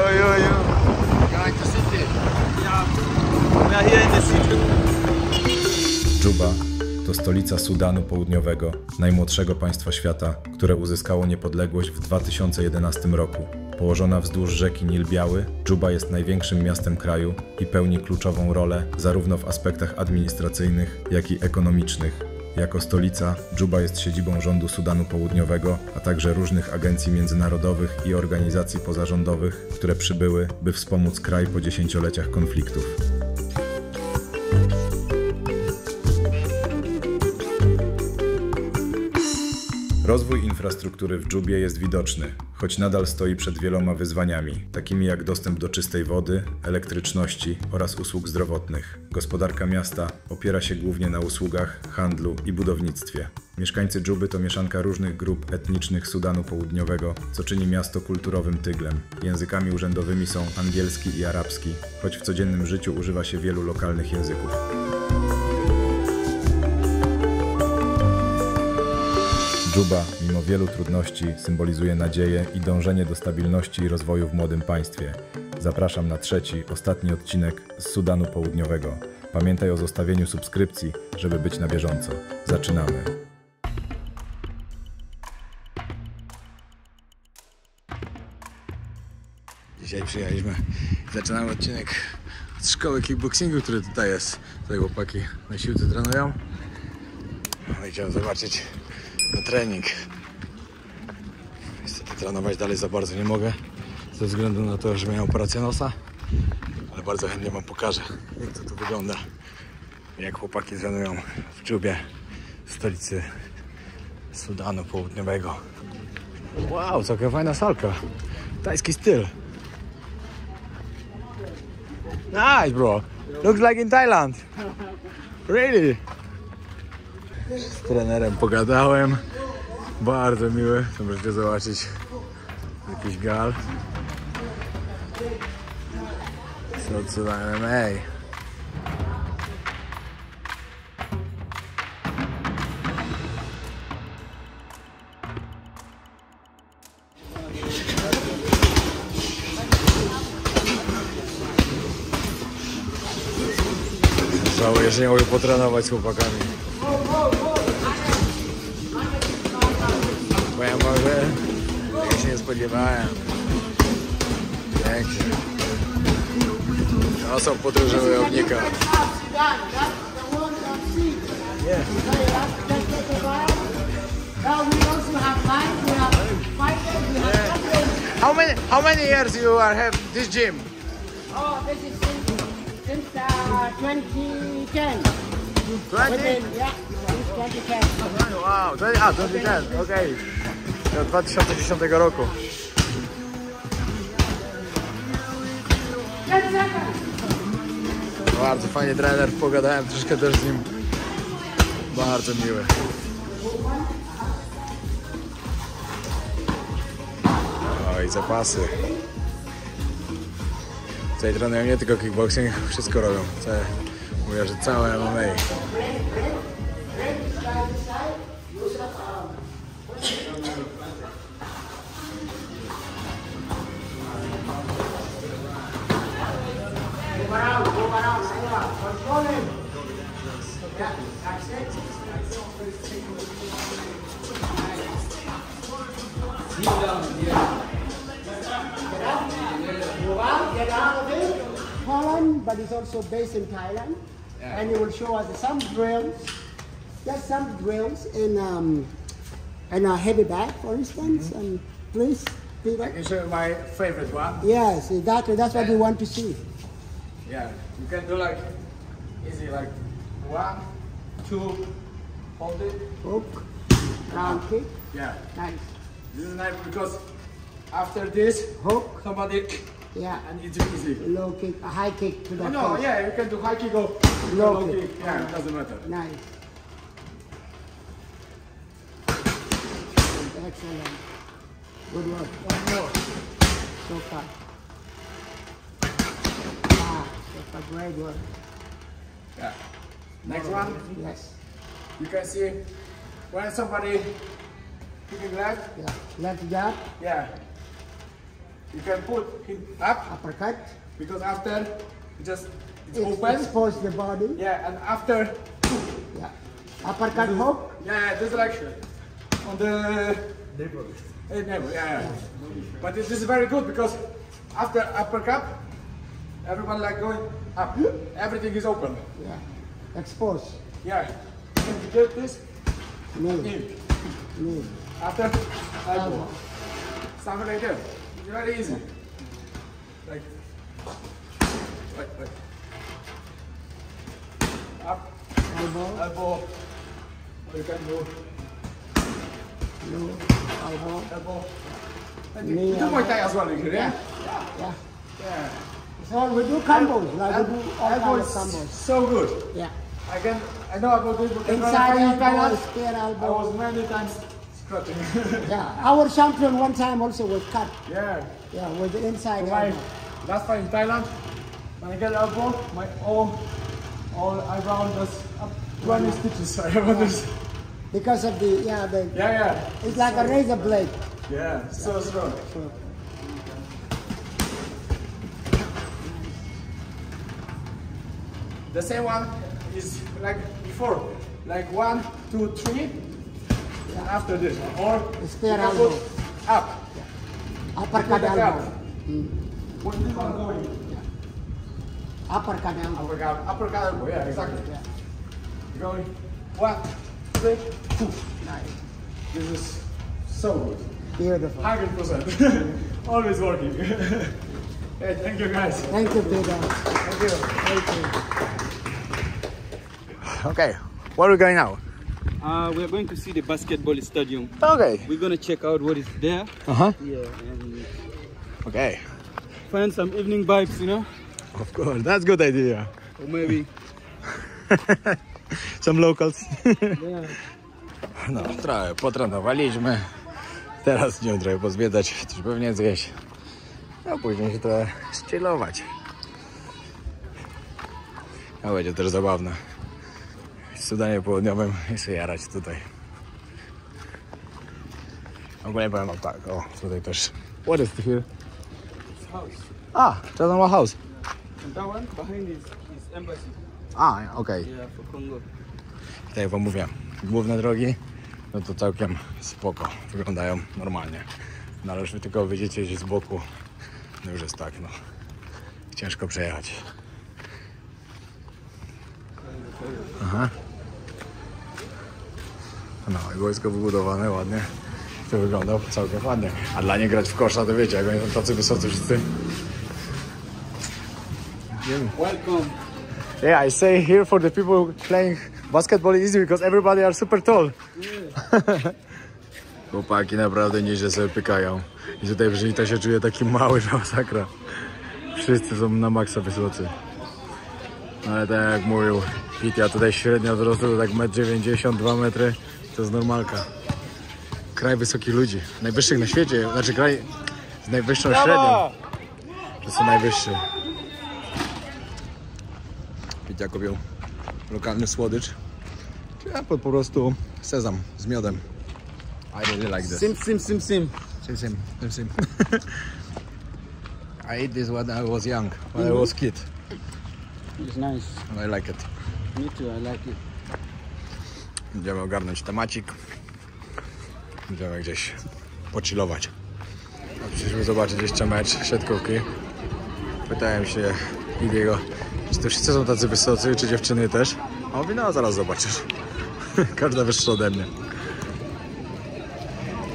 Going to city. Yeah. We are here in the city. Dżuba to stolica Sudanu Południowego, najmłodszego państwa świata, które uzyskało niepodległość w 2011 roku. Położona wzdłuż rzeki Nil Biały, Dżuba jest największym miastem kraju i pełni kluczową rolę zarówno w aspektach administracyjnych, jak i ekonomicznych. Jako stolica, Dżuba jest siedzibą rządu Sudanu Południowego, a także różnych agencji międzynarodowych i organizacji pozarządowych, które przybyły, by wspomóc kraj po 10-leciach konfliktów. Rozwój infrastruktury w Dżubie jest widoczny, choć nadal stoi przed wieloma wyzwaniami, takimi jak dostęp do czystej wody, elektryczności oraz usług zdrowotnych. Gospodarka miasta opiera się głównie na usługach, handlu i budownictwie. Mieszkańcy Dżuby to mieszanka różnych grup etnicznych Sudanu Południowego, co czyni miasto kulturowym tyglem. Językami urzędowymi są angielski i arabski, choć w codziennym życiu używa się wielu lokalnych języków. Dżuba, mimo wielu trudności, symbolizuje nadzieję i dążenie do stabilności i rozwoju w młodym państwie. Zapraszam na trzeci, ostatni odcinek z Sudanu Południowego. Pamiętaj o zostawieniu subskrypcji, żeby być na bieżąco. Zaczynamy! Dzisiaj przyjechaliśmy i zaczynamy odcinek z szkoły kickboxingu, który tutaj jest. Tutaj chłopaki na siłce trenują. No i chciałem zobaczyć na trening. Niestety trenować dalej za bardzo nie mogę, ze względu na to, że miałem operację nosa, ale bardzo chętnie wam pokażę, jak to tu wygląda, jak chłopaki trenują w Dżubie, stolicy Sudanu Południowego. Wow, całkiem fajna salka, tajski styl. Nice, bro, looks like in Thailand. Really? Z trenerem pogadałem, bardzo miły, to możecie zobaczyć jakiś gal. Co na MMA. Żałuję, że nie mogę potrenować z chłopakami. Bo ja może się nie spodziewałem. Pięknie. To są podróże wojownika. How many years you have this gym? Oh, this is since 2010. 20? Yeah, since 2010. Wow, 2010, okej. Od 2010 roku. Bardzo fajnie trener, pogadałem troszkę też z nim. Bardzo miły. Oj, zapasy. Tutaj trenują nie tylko kickboxing, wszystko robią. Mówię, że całe MMA. Holland, but it's also based in Thailand, and it will show us some drills, just some drills in a heavy bag, for instance. And please, Peter. I can show you my favorite one. Yes, exactly. That's what we want to see. Yeah, you can do like easy, like 1, 2, hold it. Hook, round kick. Yeah, Nice. this is nice because after this, Hook. somebody Yeah. and it's easy. Low kick, a high kick to the No, face. yeah, you can do high kick or Low low kick. kick. Yeah, it doesn't matter. Nice. Excellent. Good work. One more. So far. So far, great work. Yeah. Next one, Yes. you can see when somebody kicking left. Yeah. Left jab. Yeah. you can put him up Uppercut. because after it's It open. expose the body. Yeah, and after Yeah. Uppercut hook. yeah, just like on the nipple. Yeah. But this is very good because after uppercut, everyone like going up. Everything is open. Yeah. Expose. Yeah. Can you get this? Knee. In. After elbow. Something like that. It's very easy. Like. Wait. Up. Elbow. Elbow. You can do Knee. Elbow. elbow. And Knee, you do Muay Thai as well, you hear, yeah? Yeah. Yeah. So we do combos. Like we do all Elbow kinds is of combos. so good. Yeah. I know about this, but Inside elbow, Thailand, spear I elbow. was many times scratching. Yeah. Our champion one time also was cut. Yeah. Yeah, with the inside My elbow. last fight in Thailand, when I get elbow, my all eyebrow does up 20 stitches. I have this. Because of the Yeah. it's like a razor blade. Yeah, so strong. So, The same one is like before, like 1, 2, 3, and after this one. Or The spear you can elbow. put up. uppercut Like that. elbow. When this one going, Uppercut elbow. uppercut elbow, yeah, exactly. Yeah. You're going 1, 3, 2. Nice. This is so good. Beautiful. 100%. Always working. Hey, thank you guys. Thank you, Peter. Thank you. Thank you. Okay, where are we going now? We're going to see the basketball stadium. Okay. We're going to check out what is there. Uh-huh. Yeah, and Okay. find some evening vibes, you know? Of course, that's a good idea. Or maybe, Some locals. yeah. No, trochę potrenowaliśmy. Teraz idziemy trochę pozwiedzać, coś pewnie zjeść. A później się trochę chillować. A będzie też zabawne. W Sudanie Południowym i sobie jarać tutaj. Ogólnie powiem wam tak, o tutaj też. What is here? It's house. Chazanwa House. And that one behind is embassy. Okej. Yeah, for Congo. Tak jak wam mówiłem, główne drogi, no to całkiem spoko, wyglądają normalnie. No ale już wy tylko wyjdziecie gdzieś z boku, no już jest tak, no. Ciężko przejechać. Aha. No i wojsko wybudowane ładnie. To wygląda całkiem ładnie. A dla nie grać w kosza, to wiecie, jak oni są tacy wysocy wszyscy. Welcome. Yeah, I say here for the people playing basketball easy because everybody are super tall. Chłopaki naprawdę nieźle sobie pykają. I tutaj w Żynita się czuje taki mały, że masakra. Wszyscy są na maksa wysocy. No ale tak jak mówił Pete, ja tutaj średnia wzrostu to tak 1,90 m, 2 metry. To jest normalka. Kraj wysokich ludzi. Najwyższych na świecie. Znaczy kraj z najwyższą średnią. To są najwyższy. Pete kupił lokalny słodycz. Czy ja po prostu sezam z miodem. I really like this. Sim. Sim. I ate this when I was young, when I was kid, It's nice. and I like it. Me too, I like it. Będziemy ogarnąć temacik. Będziemy gdzieś pochillować. A przyszliśmy zobaczyć jeszcze mecz siatkówki. Pytałem się Idiego, czy to wszyscy są tacy wysocy, czy dziewczyny też. A on mówi, no zaraz zobaczysz. Każda wyższa ode mnie.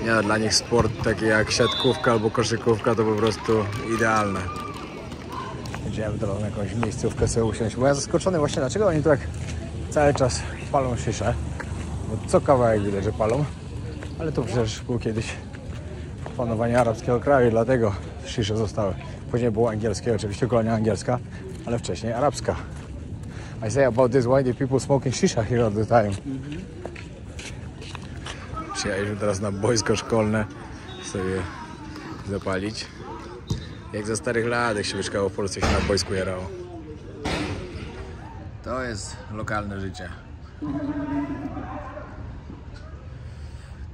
Nie, dla nich sport taki jak siatkówka albo koszykówka to po prostu idealne. Idziemy teraz na jakąś miejscówkę sobie usiąść. Bo ja zaskoczony właśnie, dlaczego oni tak cały czas palą szyszę. Bo co kawałek widać, że palą. Ale to przecież było kiedyś panowanie arabskiego kraju, dlatego szysze zostały. Później było angielskie, oczywiście kolonia angielska, ale wcześniej arabska. I say about this, why the people smoking shisha here all the time? Przyjechaliśmy teraz na boisko szkolne sobie zapalić. Jak za starych lat, jak się mieszkało w Polsce, się na boisku jarało. To jest lokalne życie.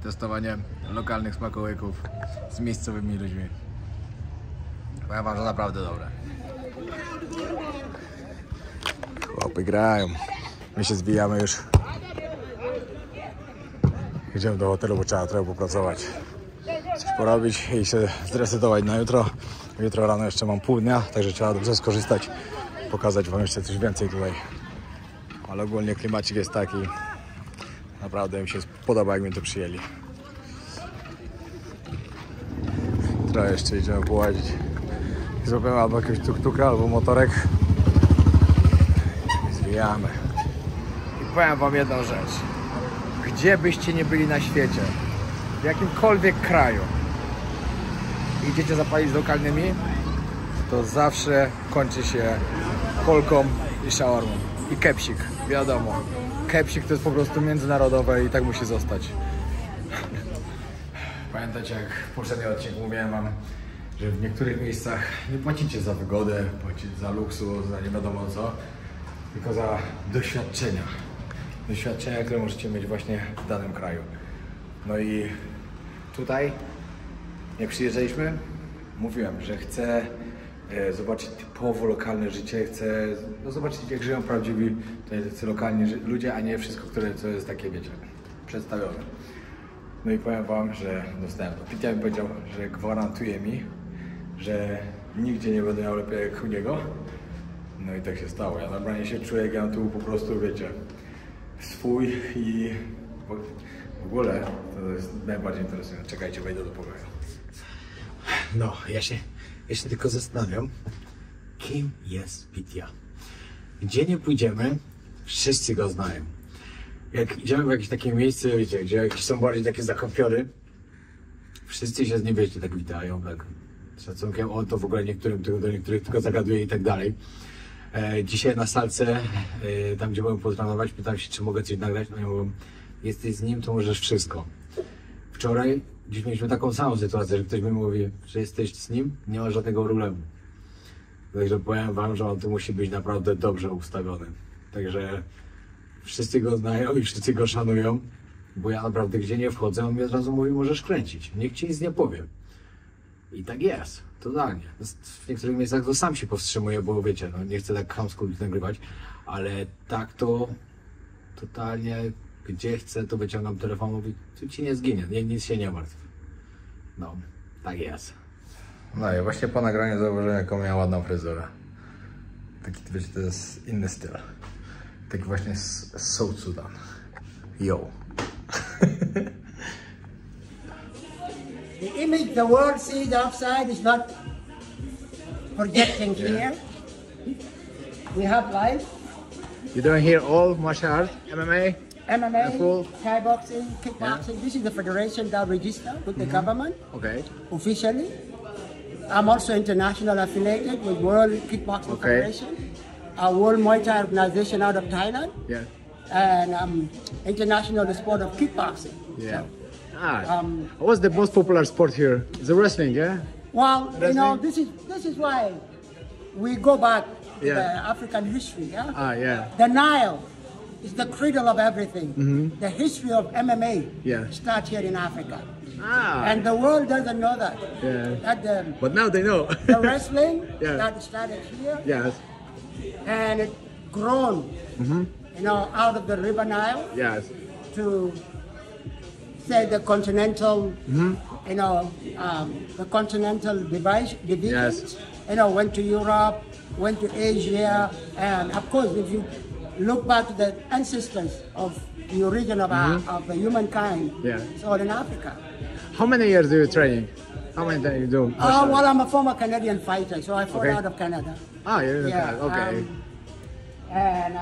Testowanie lokalnych smakołyków z miejscowymi ludźmi. Powiem wam, że naprawdę dobre. Chłopy grają. My się zbijamy już. Idziemy do hotelu, bo trzeba trochę popracować. Coś porobić i się zdecydować na jutro. Jutro rano jeszcze mam pół dnia, także trzeba dobrze skorzystać. Pokazać wam jeszcze coś więcej tutaj. Ale ogólnie klimacik jest taki. Naprawdę mi się podoba, jak mnie to przyjęli. Trochę jeszcze idziemy połazić. Zrobimy albo jakiegoś tuk-tuka, albo motorek. I zwijamy. I powiem wam jedną rzecz. Gdzie byście nie byli na świecie, w jakimkolwiek kraju, idziecie zapalić z lokalnymi, to zawsze kończy się kolką i shawarmą. I kepsik, wiadomo. Kepsik to jest po prostu międzynarodowe i tak musi zostać. Pamiętacie, jak w poprzednim odcinku mówiłem wam, że w niektórych miejscach nie płacicie za wygodę, płacicie za luksus, za nie wiadomo co, tylko za doświadczenia. Doświadczenia, które możecie mieć właśnie w danym kraju. No i tutaj, jak przyjeżdżaliśmy, mówiłem, że chcę zobaczyć typowo lokalne życie, chcę zobaczyć, jak żyją prawdziwi tacy lokalni ludzie, a nie wszystko, co jest takie, wiecie, przedstawione. No i powiem wam, że dostałem to. Pitya mi powiedział, że gwarantuje mi, że nigdzie nie będę miał lepiej jak u niego. No i tak się stało. Ja normalnie się czuję, jak ja tu po prostu, wiecie, swój i w ogóle to jest najbardziej interesujące. Czekajcie, wejdę do pokoju. No, ja się tylko zastanawiam, kim jest Pitya. Gdzie nie pójdziemy, wszyscy go znają. Jak idziemy w jakieś takie miejsce, wiecie, gdzie jakieś są bardziej takie zakąpiory, wszyscy się z nim, wiecie, tak witają, tak z szacunkiem. On to w ogóle do niektórych tylko zagaduje i tak dalej. Dzisiaj na salce, tam gdzie byłem potrenować, pytam się, czy mogę coś nagrać. No i mówią, jesteś z nim, to możesz wszystko. Wczoraj dziś mieliśmy taką samą sytuację, że ktoś mi mówi, że jesteś z nim, nie ma żadnego problemu. Także powiem wam, że on tu musi być naprawdę dobrze ustawiony. Także wszyscy go znają i wszyscy go szanują, bo ja naprawdę gdzie nie wchodzę, on mi od razu mówi, możesz kręcić, nikt ci nic nie powie. I tak jest, totalnie. W niektórych miejscach to sam się powstrzymuje, bo wiecie, no nie chcę tak chamsko nagrywać, ale tak to totalnie, gdzie chcę, to wyciągam telefon, mówi, tu ci nie zginie, nic się nie martw. No, tak jest. No i właśnie po nagraniu zauważyłem, jaką miała ładną fryzurę. Taki, wiecie, to jest inny styl. Taki właśnie z South Sudan. Yo. The image the world sees outside is not projecting here. We have life, You doing here all martial arts, MMA? MMA, Full. Thai boxing, kickboxing. This is the federation that registered with the government Okay. officially. I'm also international affiliated with World Kickboxing Okay. Federation, a World Muay Thai organization out of Thailand, Yeah. and international sport of kickboxing. Yeah. So, What's the most popular sport here? The wrestling, yeah? well, you know, this is why we go back to Yeah. the African history. Yeah. Yeah. The Nile is the cradle of everything. The history of MMA Yeah. starts here in Africa, Ah. and the world doesn't know that. Yeah. That But now they know. the wrestling Yeah. that started here, Yes. and it grown, you know, out of the River Nile Yes. to say the continental, you know, the continental divisions. Yes. You know, went to Europe, went to Asia, and of course, if you look back to the ancestors of the origin of of the humankind, Yeah. it's all in Africa. How many years do you training? How many times you do? Well, I'm a former Canadian fighter, so I fought Okay. out of Canada. Ah, you're in the Yeah, class. Okay. And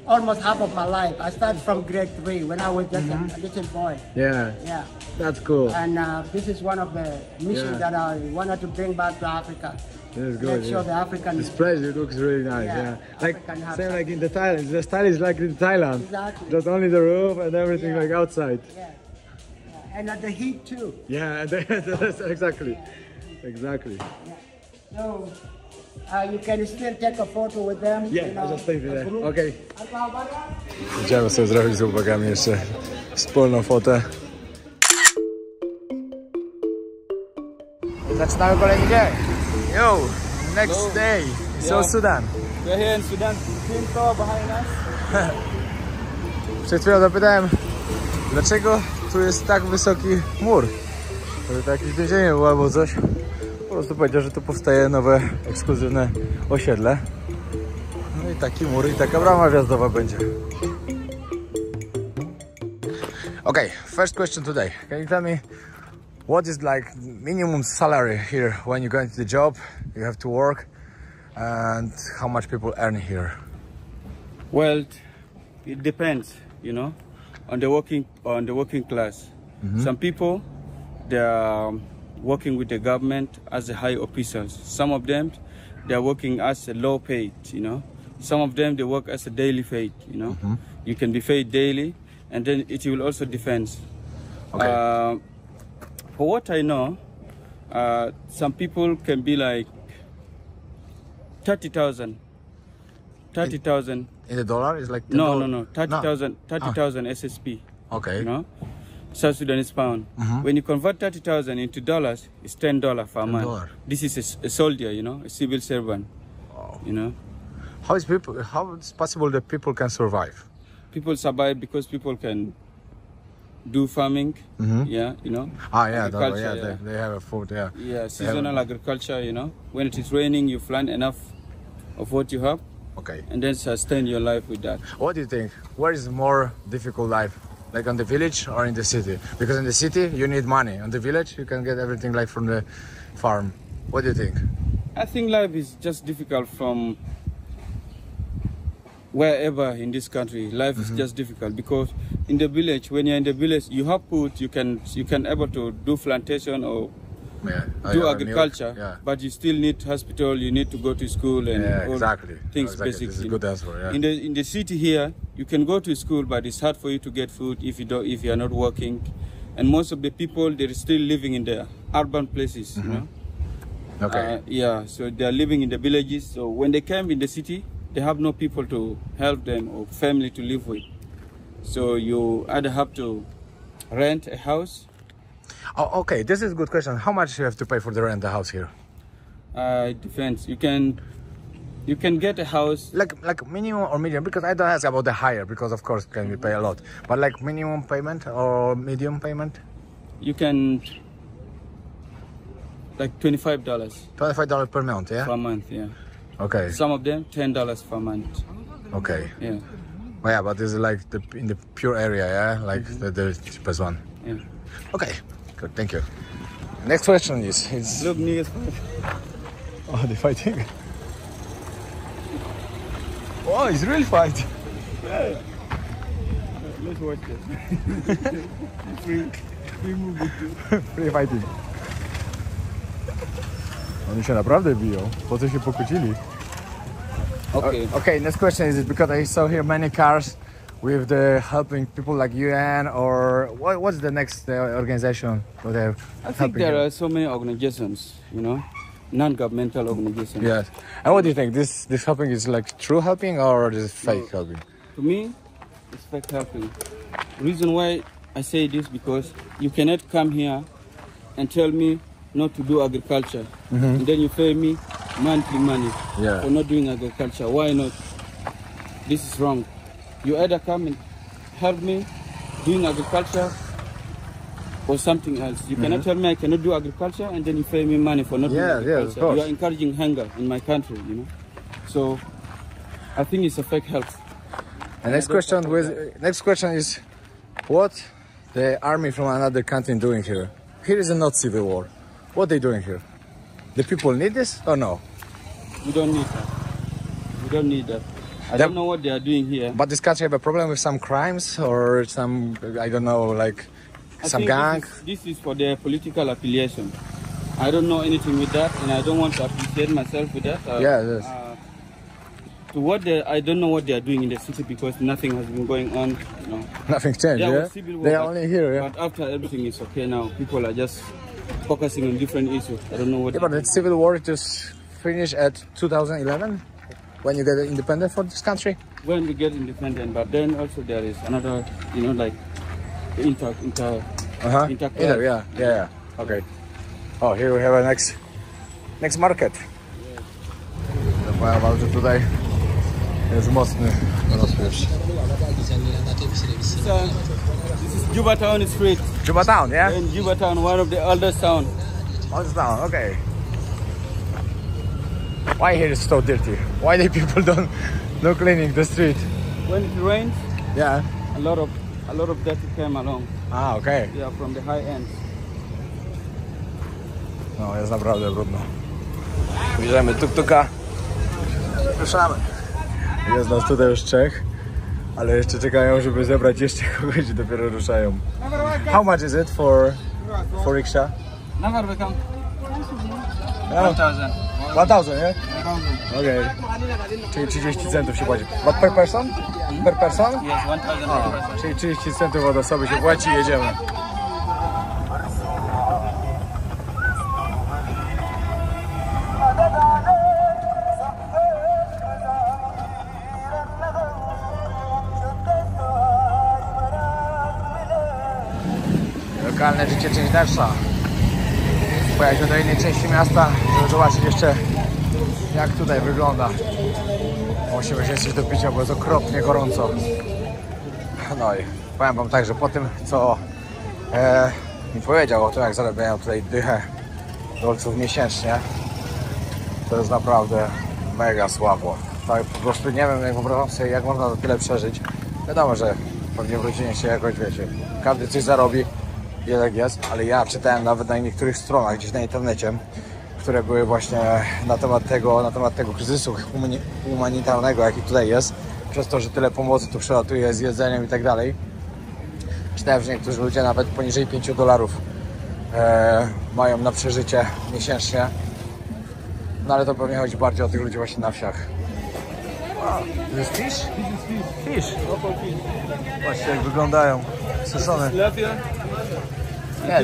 almost half of my life. I started from grade 3 when I was just a little boy. Yeah. Yeah. That's cool. And this is one of the missions Yeah. that I wanted to bring back to Africa. That's good. Make sure the African. This place it looks really nice. Yeah. Yeah. Like African have same some- like in the Thailand. The style is like in Thailand. Exactly. Just only the roof and everything Yeah. like outside. Yeah. Yeah. And at the heat too. Yeah. That's exactly. Exactly. So you can still take a photo with them. Yeah, you know, I just think a that. group. Okay. Chciałem sobie zrobić z chłopakami jeszcze wspólną fotę. Zaczynamy kolejny dzień. Yo, next day, South Sudan. We're here in Sudan. Twin Tower behind us. Przed chwilą zapytałem, dlaczego tu jest tak wysoki mur. Może to jakieś więzienie było albo coś. Po prostu powiedział, że tu powstaje nowe, ekskluzywne osiedle. No i taki mur i taka brama wjazdowa będzie. Okay, first question today. Can you tell me what is like minimum salary here when you go into the job, you have to work, and how much people earn here? Well, it depends, you know, on the working class. Some people, they are working with the government as the high officials. Some of them, they are working as a low paid, you know. Some of them, they work as a daily paid, you know. You can be paid daily, and then it will also depend. Okay. For what I know, some people can be like 30,000. 30,000. In the dollar is like $10? No. 30,000 SSP. Okay. You know, South Sudanese pound. When you convert 30,000 into dollars, it's $10 per month. This is a soldier, you know, a civil servant. Wow. You know, How is possible that people can survive? people survive because people can do farming. Yeah, you know. Agriculture, they have a food. Yeah. Yeah, seasonal agriculture. You know, when it is raining, you plant enough of what you have, Okay. and then sustain your life with that. What do you think? Where is more difficult life? Like on the village or in the city? Because in the city you need money. On the village you can get everything like from the farm. What do you think? I think life is just difficult from wherever in this country. Life is just difficult because in the village, when you're in the village, you have food. You can able to do plantation or do agriculture, but you still need hospital. You need to go to school and all things basically. This is a good answer. Yeah. In the city here, you can go to school, but it's hard for you to get food if you are not working. And most of the people, they're still living in the urban places. You know. Okay. So they are living in the villages. So when they came in the city, they have no people to help them or family to live with. So you either have to rent a house. Oh, okay. This is a good question. How much you have to pay for the rent the house here? It depends. You can get a house. Like minimum or medium? Because I don't ask about the higher because of course can we pay a lot. But like minimum payment or medium payment? You can like $25 $25 per month, yeah? per month. Yeah. Okay. Some of them $10 per month. Okay. Yeah. Well, yeah, but this is like in the pure area, yeah? Like the cheapest one. Yeah. Okay. Good, thank you. Next question is Look, niggas. oh, they're fighting. Oh, it's really fighting. Let's watch this. Free fighting. Oni się naprawdę biją. Po co się pokłócili? Okay. Okay, next question is because I saw here many cars with the helping people like UN or what's the next organization that they're I think helping there you? are so many organizations, you know, non-governmental organizations. Yes. And what do you think? This helping is like true helping or this is fake helping? To me, it's fake helping. Reason why I say this because you cannot come here and tell me not to do agriculture, and then you pay me monthly money for not doing agriculture. Why not? This is wrong. You either come and help me doing agriculture or something else. You cannot tell me I cannot do agriculture and then you pay me money for not doing agriculture. Of course. You are encouraging hunger in my country, you know. So I think it's a fake help. And next question is what the army from another country doing here? Here is a not civil war. What are they doing here? The people need this or no? We don't need that. We don't need that. I don't know what they are doing here. But this country have a problem with some crimes or some, I don't know, like some gang? This is for their political affiliation. I don't know anything with that, and I don't want to associate myself with that. Yes. I don't know what they are doing in the city because nothing has been going on. You know. Nothing changed, Yeah, yeah? civil war, They are only here, yeah? But after everything is okay now, people are just focusing on different issues. I don't know what. Yeah, but the civil war just finished at 2011 when you get independent for this country. When we get independent, but then also there is another, you know, like interclass. Yeah. Okay. Oh, here we have a next next market. Powiem wam, że tutaj jest mocny rozpierz. This is Juba Town Street. Juba Town, yeah? In Juba Town, one of the oldest town. Oldest town, okay. Why here is so dirty? Why the people don't cleaning the street? When it rains, Yeah. a lot of dirty came along. Ah, okay. Yeah, from the high end. No, jest naprawdę brudno. Bierzemy tuk-tuka. Ruszamy. Jest nas tutaj już 3, ale jeszcze czekają, żeby zebrać jeszcze kogoś i dopiero ruszają. How much is it for rickshaw? Never become Yeah. 1,000. 1000, nie? Okej. Czyli 30 centów się płaci. But per person? Per person? Yes, 1,000. Czyli 30 centów od osoby się płaci i jedziemy. Lokalne życie, część dalsza. Pojechaliśmy do innej części miasta, żeby zobaczyć jeszcze, jak tutaj wygląda. Musimy się coś do picia, bo jest okropnie gorąco. No i powiem wam tak, że po tym, co mi powiedział o tym, jak zarabiają tutaj dychę dolców miesięcznie, to jest naprawdę mega słabo. Tak po prostu nie wiem, jak wyobrażam sobie, jak można to tyle przeżyć. Wiadomo, że pewnie w rodzinie się jakoś, wiecie, każdy coś zarobi, jak jest, ale ja czytałem nawet na niektórych stronach gdzieś na internecie, które były właśnie na temat tego kryzysu humanitarnego, jaki tutaj jest, przez to, że tyle pomocy tu przelatuje z jedzeniem i tak dalej. Czytałem, że niektórzy ludzie nawet poniżej $5 mają na przeżycie miesięcznie. No ale to pewnie chodzi bardziej o tych ludzi właśnie na wsiach. Wow, to jest fish? Fish. Patrzcie, jak wyglądają. Suszone. Yeah,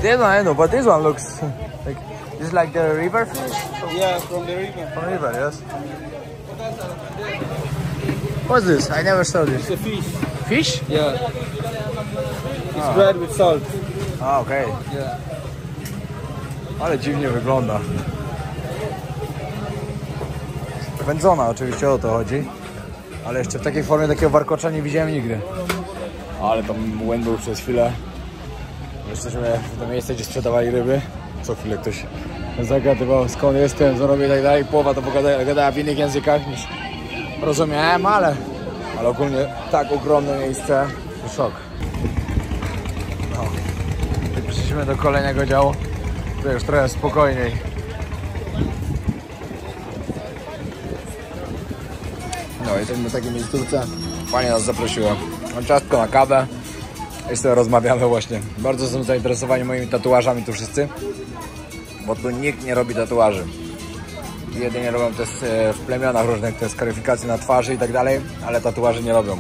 this one I know, but this one looks like this is like the river fish. Yeah, from the river. From river, yes. What's this? I never saw this. It's a fish. Fish? Yeah. It's bread with salt. Ah, okej. Yeah. Ale dziwnie wygląda. Wędzona, oczywiście o to chodzi. Ale jeszcze w takiej formie takiego warkocza nie widziałem nigdy. Ale tam łęk był przez chwilę. Jesteśmy w to miejsce, gdzie sprzedawali ryby. Co chwilę ktoś zagadywał, skąd jestem, co robię i tak dalej. Połowa to gadała w innych językach niż rozumiałem, ale ogólnie tak ogromne miejsce. Szok. No. I przyszliśmy do kolejnego działu. To już trochę spokojniej. No, jesteśmy w takiej miejscówce. Pani nas zaprosiła. Mam ciastko na kawę. I sobie rozmawiamy właśnie. Bardzo są zainteresowani moimi tatuażami tu wszyscy. Bo tu nikt nie robi tatuaży. Jedynie robią te w plemionach różnych, te skaryfikacje na twarzy i tak dalej, ale tatuaży nie robią.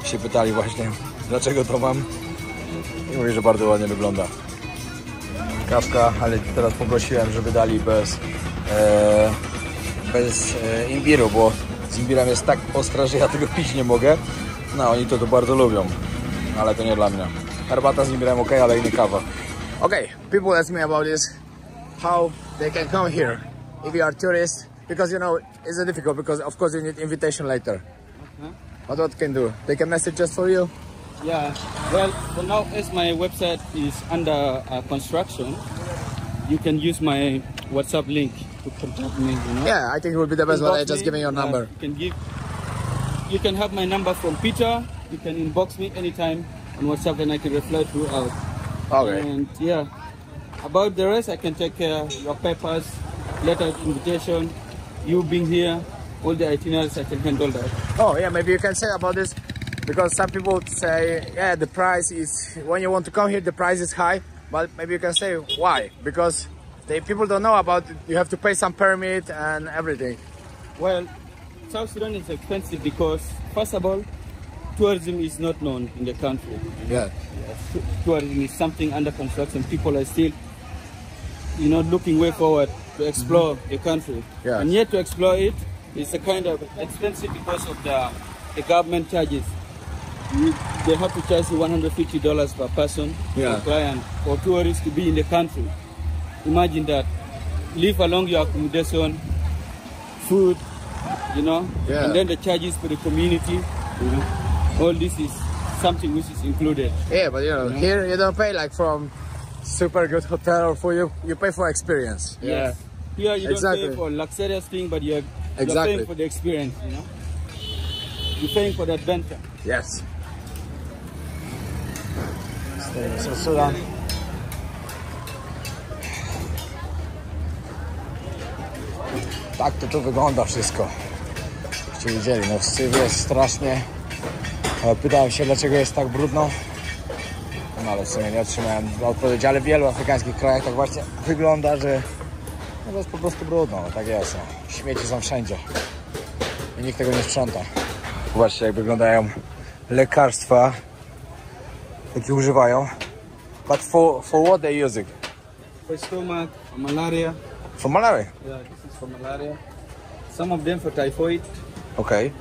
Się pytali właśnie, dlaczego to mam. I mówi, że bardzo ładnie wygląda. Kawka, ale teraz poprosiłem, żeby dali bez imbiru, bo z imbirem jest tak ostra, że ja tego pić nie mogę. No, oni to bardzo lubią, ale to nie dla mnie. Herbata z imbirem ok, ale nie kawa. Okay, people ask me about this, how they can come here if you are tourists, because you know it's difficult because of course you need invitation later. But what can do? They can message just for you. Yeah. Well, for now, as my website is under construction, you can use my WhatsApp link to contact me. You know? Yeah, I think it would be the best one. I just giving your number. You can have my number from Peter. You can inbox me anytime on WhatsApp, and I can reply throughout. Okay. And yeah, about the rest, I can take care of your papers, letter of invitation, you being here, all the itineraries. I can handle that. Oh yeah, maybe you can say about this, because some people say, yeah, the price is, when you want to come here, the price is high, but maybe you can say why, because people don't know about it. You have to pay some permit and everything. Well, South Sudan is expensive because, first of all, tourism is not known in the country. Yeah. Tourism is something under construction. People are still, you know, looking way forward to explore the country. Yeah. And yet to explore it is a kind of expensive because of the government charges. They have to charge you $150 per person, Yeah. per client, for tourists to be in the country. Imagine that. live along your accommodation, food, you know, Yeah. and then the charges for the community, you know, all this is something which is included. Yeah, but you know, here you don't pay like from super good hotel or for you pay for experience. Yes. Here you don't Exactly. pay for luxurious thing, but you're Exactly. paying for the experience, you know. You're paying for the adventure. Yes. So Sudan. Tak to tu wygląda wszystko. Byście widzieli, no syf jest strasznie. Ale pytałem się, dlaczego jest tak brudno. No ale w sumie nie otrzymałem odpowiedzi, ale w wielu afrykańskich krajach tak właśnie wygląda, że no to jest po prostu brudno, no tak jest. No. Śmieci są wszędzie i nikt tego nie sprząta. Zobaczcie, jak wyglądają lekarstwa, jakie używają. But for what they use it? For stomach, for malaria. For malaria. Yeah, this is for malaria. Some of them for typhoid. Okay.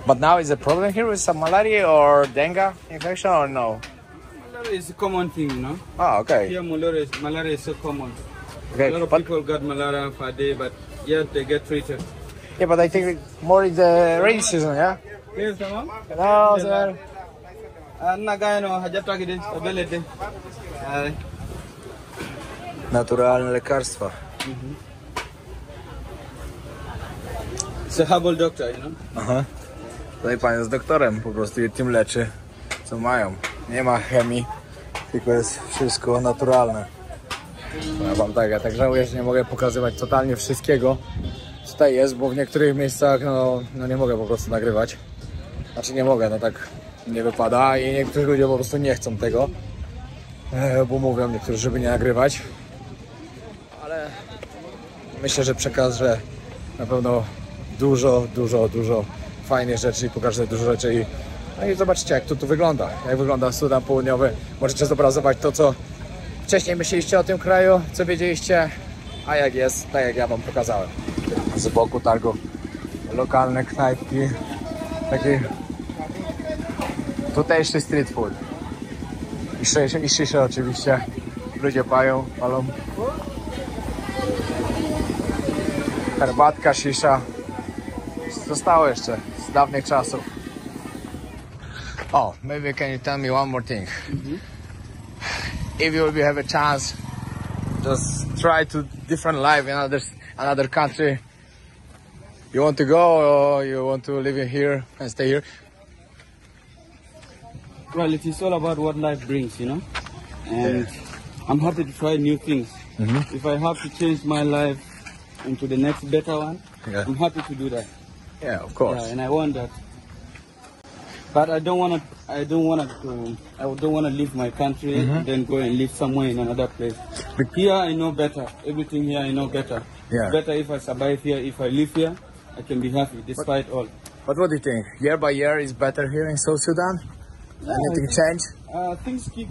But now is a problem here with some malaria or dengue infection or no? Malaria is a common thing, you know. Oh, okay. Here malaria is so common. Okay, A lot of but people got malaria per day, but yet they get treated. yeah, but I think more in the rainy season, yeah. Yes, ma'am. No, sir. Nagano hajatagide ability. Naturalne lekarstwa. It's a herbal doctor, you know. Aha. Tutaj pan jest doktorem, po prostu je tym leczy, co mają. Nie ma chemii, tylko jest wszystko naturalne. Ja wam tak, ja tak żałuję, że nie mogę pokazywać totalnie wszystkiego, co tutaj jest, bo w niektórych miejscach no nie mogę po prostu nagrywać. Znaczy nie mogę, no tak nie wypada i niektórzy ludzie po prostu nie chcą tego, bo mówią niektórzy, żeby nie nagrywać. Ale myślę, że przekażę na pewno dużo fajnych rzeczy i pokażę dużo rzeczy i zobaczycie, jak to tu wygląda, jak wygląda Sudan Południowy. Możecie zobrazować to, co wcześniej myśleliście o tym kraju, co wiedzieliście, a jak jest, tak jak ja wam pokazałem. Z boku targu lokalne knajpki, taki tutejszy street food i shisha oczywiście, ludzie palą. Herbatka, shisha zostało jeszcze z dawnych czasów. Oh, maybe can you tell me one more thing? If you will have a chance, just try to different life in another country. You want to go or you want to live in here and stay here? Well, it is all about what life brings, you know. And I'm happy to try new things. If I have to change my life into the next better one, Yeah. I'm happy to do that. Yeah, of course. Yeah, and I want that. But I don't want to leave my country and then go and live somewhere in another place. Here I know better. Everything here I know better. Yeah. It's better if I survive here. If I live here, I can be happy despite all. But what do you think? Year by year is better here in South Sudan? Anything change? Things keep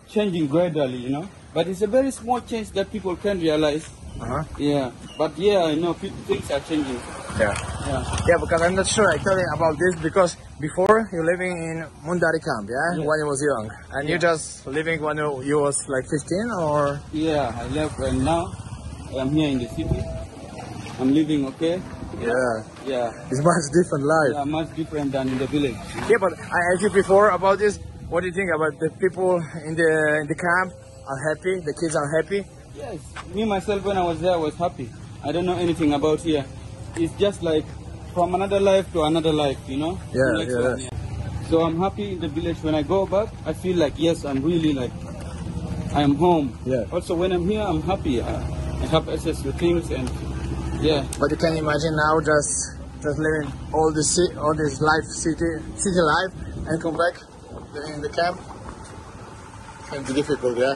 changing gradually, you know. But it's a very small change that people can realize. Yeah. But yeah, I know things are changing. Yeah. Yeah, because I'm not sure I tell you about this because before you living in Mundari camp, yeah? When you was young. And you just living when you was like 15 or? Yeah, I left and now I'm here in the city. I'm living okay. Yeah. Yeah. It's much different life. Yeah, much different than in the village. Yeah, but I asked you before about this. What do you think about the people in the camp are happy? The kids are happy? Yes, me myself when I was there I was happy. I don't know anything about here. It's just like from another life to another life, you know? Yeah, The next yeah. one, yeah. So I'm happy in the village. When I go back, I feel like, yes, I'm really like, I am home. Yeah. Also when I'm here, I'm happy. I have access to things and yeah. But you can imagine now just living all this life, city life, and come back living in the camp. It can be difficult, yeah?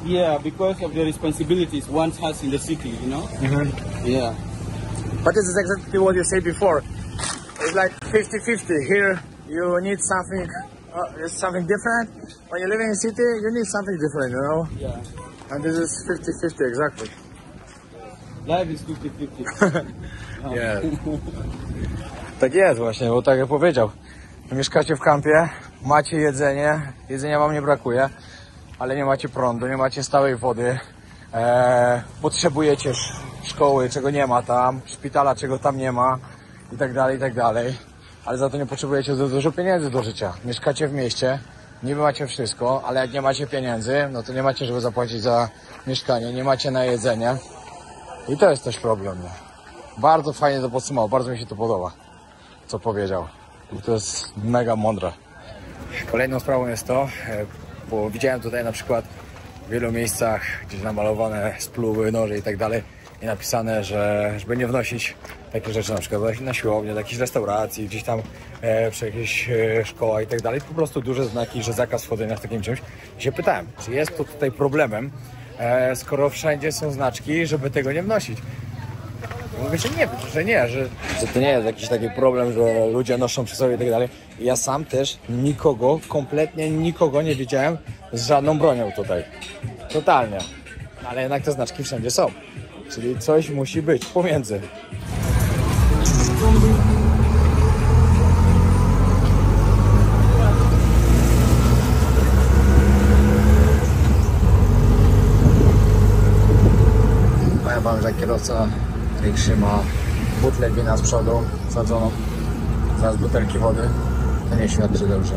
Yeah, because of the responsibilities one has in the city, you know? Yeah. But this is exactly what you said before. It's like 50-50. Here you need something, something different. When you live in a city, you need something different, you know? Yeah. And this is 50-50 exactly. Life is 50-50. Yeah. Tak jest właśnie, bo tak jak powiedział. Mieszkacie w kampie, macie jedzenie, jedzenia wam nie brakuje, ale nie macie prądu, nie macie stałej wody, potrzebujecie szkoły, czego nie ma tam, szpitala, czego tam nie ma i tak dalej, ale za to nie potrzebujecie dużo pieniędzy do życia. Mieszkacie w mieście, niby macie wszystko, ale jak nie macie pieniędzy, no to nie macie, żeby zapłacić za mieszkanie, nie macie na jedzenie i to jest też problem. Nie? Bardzo fajnie to podsumował, bardzo mi się to podoba, co powiedział. I to jest mega mądre. Kolejną sprawą jest to, bo widziałem tutaj na przykład w wielu miejscach gdzieś namalowane spluwy, noże i tak dalej i napisane, że żeby nie wnosić takie rzeczy na przykład na siłownię, do jakichś restauracji, gdzieś tam przy jakiejś szkołach i tak dalej. Po prostu duże znaki, że zakaz wchodzenia w takim czymś. I się pytałem, czy jest to tutaj problemem, skoro wszędzie są znaczki, żeby tego nie wnosić. Mówię, że to nie jest jakiś taki problem, że ludzie noszą przy sobie i tak dalej. Ja sam też kompletnie nikogo nie widziałem z żadną bronią tutaj. Totalnie. Ale jednak te znaczki wszędzie są. Czyli coś musi być pomiędzy. Powiem wam, że kierowca większy ma butlę wina z przodu sadzoną, zaraz butelki wody, to nie świadczy dobrze.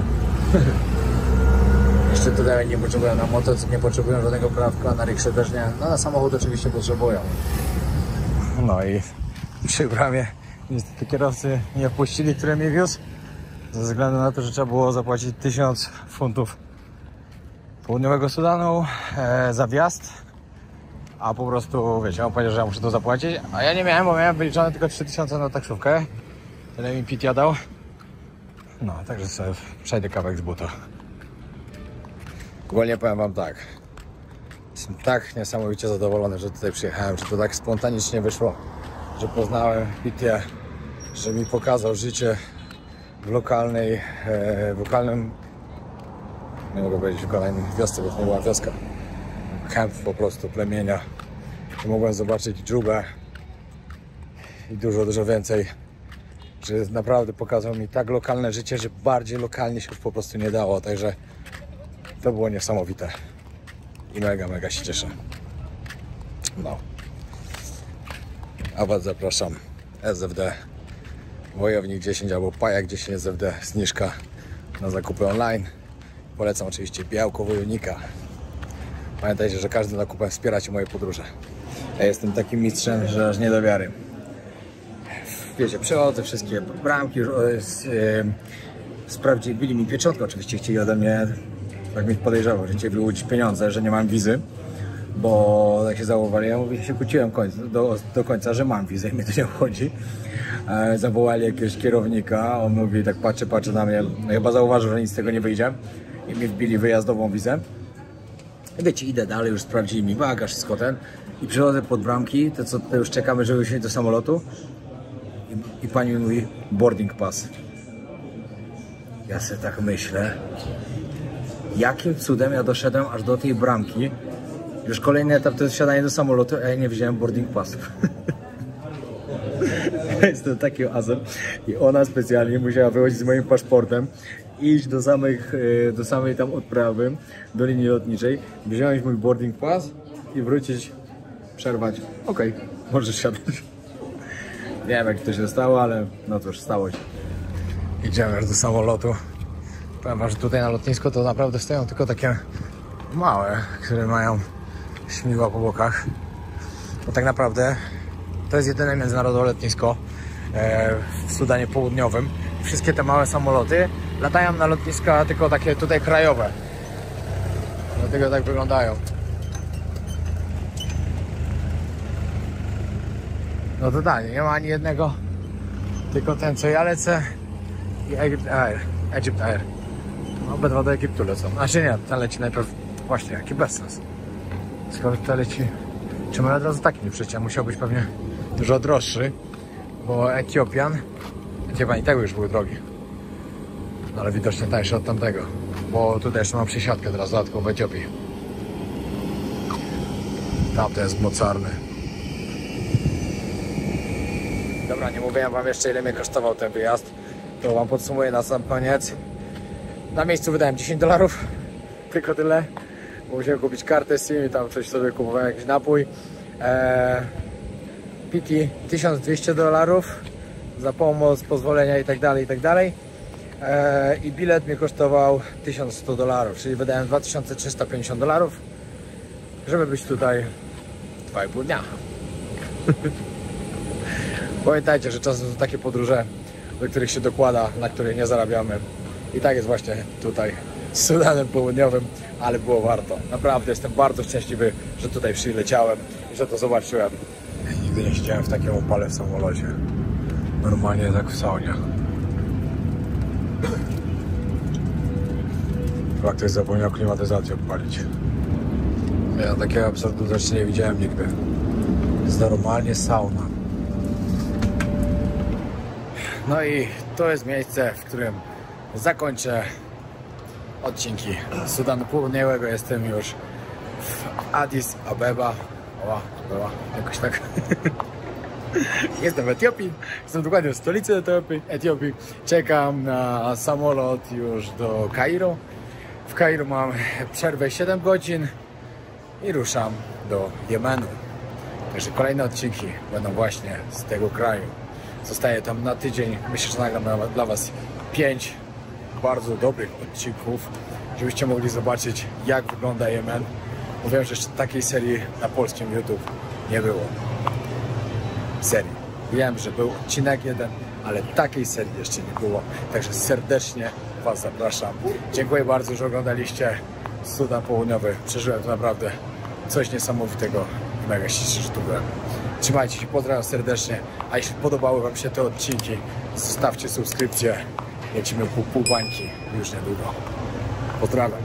Jeszcze tutaj nie potrzebują na motocykl, nie potrzebują żadnego prawka, na rikszy też nie, no na samochód oczywiście potrzebują. No i przy bramie niestety kierowcy nie wpuścili, który mnie wiózł, ze względu na to, że trzeba było zapłacić 1000 funtów Południowego Sudanu za wjazd. A po prostu, wiecie, on powiedział, że ja muszę to zapłacić, a ja nie miałem, bo miałem wyliczone tylko 3000 na taksówkę. Tyle mi Pit jadał. No, także sobie przejdę kawałek z buta. Ogólnie powiem wam tak. Jestem tak niesamowicie zadowolony, że tutaj przyjechałem, że to tak spontanicznie wyszło, że poznałem Pitie, że mi pokazał życie w lokalnym, nie mogę powiedzieć w kolejnej wiosce, bo to nie była wioska. Kemp po prostu, plemienia. Mogłem zobaczyć dżubę i dużo więcej, że naprawdę pokazał mi tak lokalne życie, że bardziej lokalnie się już po prostu nie dało, także to było niesamowite i mega się cieszę. No. A was zapraszam, SFD Wojownik 10 albo Pajak 10 SFD, zniżka na zakupy online. Polecam oczywiście białko Wojownika. Pamiętajcie, że każdym zakupem wspieracie moje podróże. Ja jestem takim mistrzem, że aż nie do wiary. Wiecie, przechodzę wszystkie bramki, sprawdzili mi pieczątkę, oczywiście chcieli ode mnie, tak mi podejrzewał, że chcieli wyłudzić pieniądze, że nie mam wizy, bo tak się zauważyli, ja mówię, się kłóciłem do końca, że mam wizę i mnie to nie obchodzi. Zawołali jakiegoś kierownika, on mówi, tak patrzy na mnie, no chyba zauważył, że nic z tego nie wyjdzie i mi wbili wyjazdową wizę. Wiecie, idę dalej, już sprawdzili mi bagaż, wszystko ten i przychodzę pod bramki, to już czekamy, żeby wsiąść do samolotu i pani mi mówi boarding pass. Ja sobie tak myślę, jakim cudem ja doszedłem aż do tej bramki. Już kolejny etap to jest wsiadanie do samolotu, a ja nie wziąłem boarding passów. Jest to taki azem i ona specjalnie musiała wychodzić z moim paszportem, iść do samej tam odprawy, do linii lotniczej, wziąć mój boarding pass i wrócić, przerwać. Okej, możesz siadać. Nie wiem, jak to się stało, ale no cóż, stało się. Idziemy już do samolotu. Powiem wam, że tutaj na lotnisku to naprawdę stoją tylko takie małe, które mają śmigła po bokach. Bo tak naprawdę to jest jedyne międzynarodowe lotnisko w Sudanie Południowym. Wszystkie te małe samoloty latają na lotniska tylko takie tutaj krajowe. Dlatego tak wyglądają. No totalnie, nie ma ani jednego, tylko ten, co ja lecę i Egypt Air. No, obydwa do Egiptu lecą. Znaczy nie, ten leci najpierw, właśnie, jaki bezsens. Skoro to leci, czemu ja od razu taki nie przecież, musiał być pewnie dużo droższy, bo Etiopian i tego już były drogi. No, ale widocznie tańszy od tamtego, bo tutaj jeszcze mam przesiadkę teraz dodatkowo w Etiopii. Tamto jest mocarny. Dobra, nie mówiłem wam jeszcze, ile mnie kosztował ten wyjazd, to wam podsumuję na sam koniec. Na miejscu wydałem $10, tylko tyle. musiałem kupić kartę SIM i tam coś sobie kupowałem, jakiś napój. PT $1200 za pomoc, pozwolenia i tak dalej. I bilet mnie kosztował $1100, czyli wydałem $2350, żeby być tutaj 2,5 dnia. Pamiętajcie, że czasem są takie podróże, do których się dokłada, na których nie zarabiamy. I tak jest właśnie tutaj z Sudanem Południowym, ale było warto. Naprawdę jestem bardzo szczęśliwy, że tutaj przyleciałem i że to zobaczyłem. Nigdy nie siedziałem w takim upale w samolocie. Normalnie tak w saunie. Chyba ktoś zapomniał klimatyzację odpalić. Ja takiego absurdu też nie widziałem nigdy. Jest normalnie sauna. No i to jest miejsce, w którym zakończę odcinki Sudanu Południowego. Jestem już w Addis Abeba. Jakoś tak. Jestem w Etiopii. Jestem dokładnie w stolicy Etiopii. Czekam na samolot już do Kairu. W Kairu mam przerwę 7 godzin i ruszam do Jemenu. Także kolejne odcinki będą właśnie z tego kraju. Zostaję tam na tydzień. Myślę, że nagram dla Was 5 bardzo dobrych odcinków, żebyście mogli zobaczyć, jak wygląda Jemen. Mówiłem, że jeszcze takiej serii na polskim YouTube nie było. Serii. Wiem, że był odcinek jeden, ale takiej serii jeszcze nie było. Także serdecznie Was zapraszam. Dziękuję bardzo, że oglądaliście Sudan Południowy. Przeżyłem to naprawdę coś niesamowitego i mega się cieszę, że tu byłem. Trzymajcie się, pozdrawiam serdecznie. A jeśli podobały Wam się te odcinki, zostawcie subskrypcję. Lecimy pół bańki już niedługo. Pozdrawiam.